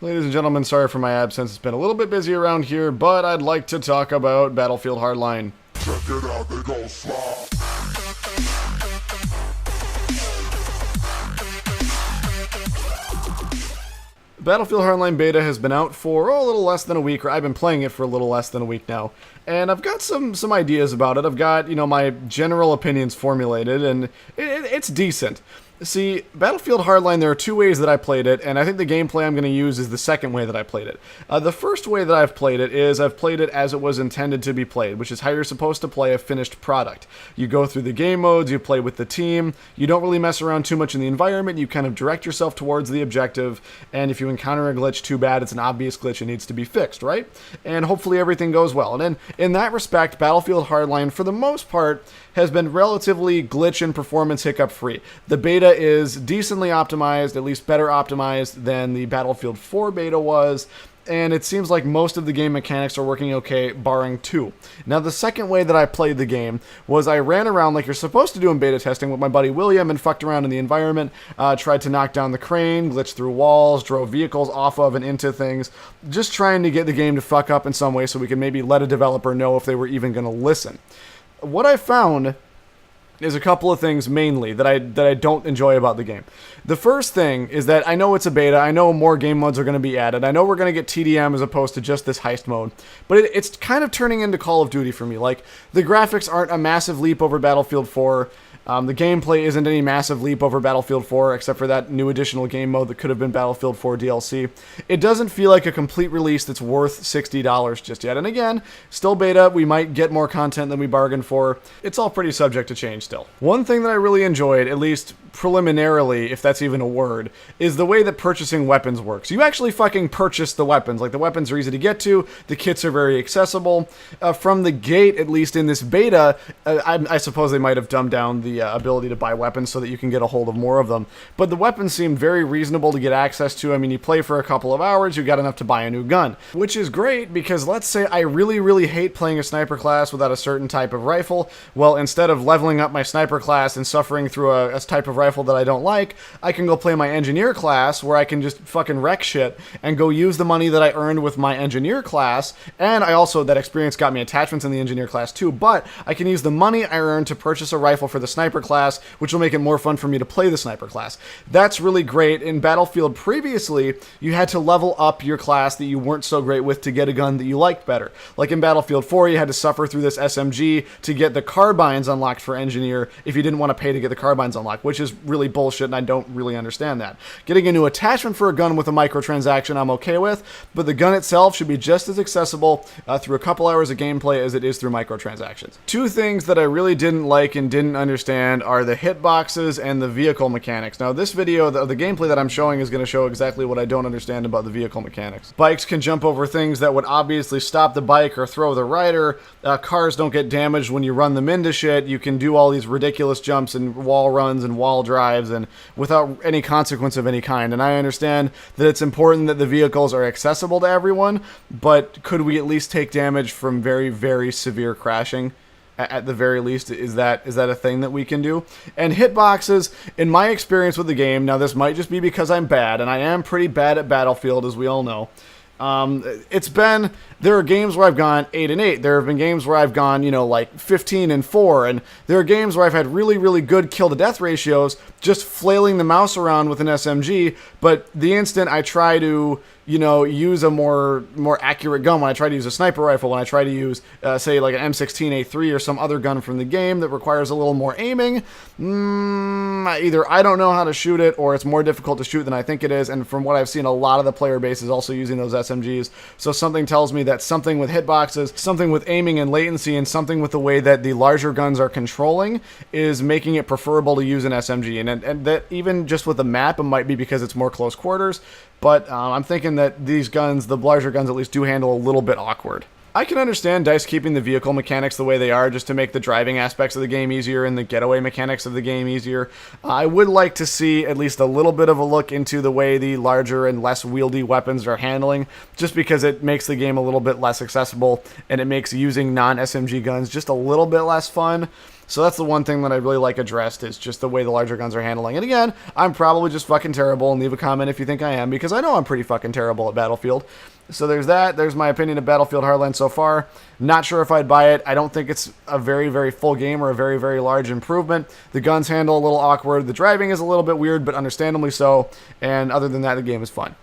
Ladies and gentlemen, sorry for my absence. It's been a little bit busy around here, but I'd like to talk about Battlefield Hardline. Check it out, they go slop. Battlefield Hardline Beta has been out for a little less than a week, or I've been playing it for a little less than a week now. And I've got some ideas about it. I've got, my general opinions formulated, and it's decent. See, Battlefield Hardline, there are two ways that I played it, and I think the gameplay I'm going to use is the second way that I played it. The first way that I've played it is I've played it as it was intended to be played, which is how you're supposed to play a finished product. You go through the game modes, you play with the team, you don't really mess around too much in the environment, you kind of direct yourself towards the objective, and if you encounter a glitch, too bad, it's an obvious glitch, it needs to be fixed, right? And hopefully everything goes well. And in that respect, Battlefield Hardline, for the most part, has been relatively glitch and performance hiccup free. The beta is decently optimized, at least better optimized than the Battlefield 4 beta was, and it seems like most of the game mechanics are working okay, barring two. Now, the second way that I played the game was I ran around like you're supposed to do in beta testing with my buddy William and fucked around in the environment, tried to knock down the crane, glitched through walls, drove vehicles off of and into things, just trying to get the game to fuck up in some way so we could maybe let a developer know if they were even going to listen. What I found is a couple of things mainly that I don't enjoy about the game. The first thing is that I know it's a beta, I know more game modes are going to be added, I know we're going to get TDM as opposed to just this heist mode, but it's kind of turning into Call of Duty for me. Like, the graphics aren't a massive leap over Battlefield 4, the gameplay isn't any massive leap over Battlefield 4, except for that new additional game mode that could have been Battlefield 4 DLC. It doesn't feel like a complete release that's worth $60 just yet. And again, still beta, we might get more content than we bargained for. It's all pretty subject to change still. One thing that I really enjoyed, at least preliminarily, if that's even a word, is the way that purchasing weapons works. You actually fucking purchase the weapons. Like, the weapons are easy to get to, the kits are very accessible. From the gate, at least in this beta, I suppose they might have dumbed down the ability to buy weapons so that you can get a hold of more of them. But the weapons seem very reasonable to get access to. I mean, you play for a couple of hours, you got enough to buy a new gun. Which is great, because let's say I really, really hate playing a sniper class without a certain type of rifle. Well, instead of leveling up my sniper class and suffering through a type of rifle that I don't like, I can go play my engineer class where I can just fucking wreck shit and go use the money that I earned with my engineer class. And I also, that experience got me attachments in the engineer class too, but I can use the money I earned to purchase a rifle for the sniper class, which will make it more fun for me to play the sniper class. That's really great. In Battlefield previously, you had to level up your class that you weren't so great with to get a gun that you liked better. Like in Battlefield 4, you had to suffer through this SMG to get the carbines unlocked for engineer if you didn't want to pay to get the carbines unlocked, which is really bullshit, and I don't really understand that. Getting a new attachment for a gun with a microtransaction I'm okay with, but the gun itself should be just as accessible through a couple hours of gameplay as it is through microtransactions. Two things that I really didn't like and didn't understand are the hitboxes and the vehicle mechanics. Now, this video, the gameplay that I'm showing is going to show exactly what I don't understand about the vehicle mechanics. Bikes can jump over things that would obviously stop the bike or throw the rider. Cars don't get damaged when you run them into shit. You can do all these ridiculous jumps and wall runs and wall drives and without any consequence of any kind. And I understand that it's important that the vehicles are accessible to everyone, but could we at least take damage from very, very severe crashing? At the very least, is that a thing that we can do? And hitboxes, in my experience with the game, now this might just be because I'm bad, and I am pretty bad at Battlefield, as we all know. There are games where I've gone 8-8. There have been games where I've gone, like 15-4. And there are games where I've had really, really good kill to death ratios just flailing the mouse around with an SMG. But the instant I try to, use a more accurate gun, when I try to use a sniper rifle, when I try to use, say, like an M16A3 or some other gun from the game that requires a little more aiming, either I don't know how to shoot it or it's more difficult to shoot than I think it is. And from what I've seen, a lot of the player base is also using those SMGs. So something tells me that something with hitboxes, something with aiming and latency, and something with the way that the larger guns are controlling is making it preferable to use an SMG. And that even just with the map, it might be because it's more close quarters. But I'm thinking that these guns, the larger guns at least, do handle a little bit awkward. I can understand DICE keeping the vehicle mechanics the way they are just to make the driving aspects of the game easier and the getaway mechanics of the game easier. I would like to see at least a little bit of a look into the way the larger and less wieldy weapons are handling, just because it makes the game a little bit less accessible and it makes using non-SMG guns just a little bit less fun. So that's the one thing that I really like addressed, is just the way the larger guns are handling. And again, I'm probably just fucking terrible, and leave a comment if you think I am, because I know I'm pretty fucking terrible at Battlefield. So there's that. There's my opinion of Battlefield Hardline so far. Not sure if I'd buy it. I don't think it's a very, very full game or a very, very large improvement. The guns handle a little awkward. The driving is a little bit weird, but understandably so. And other than that, the game is fun.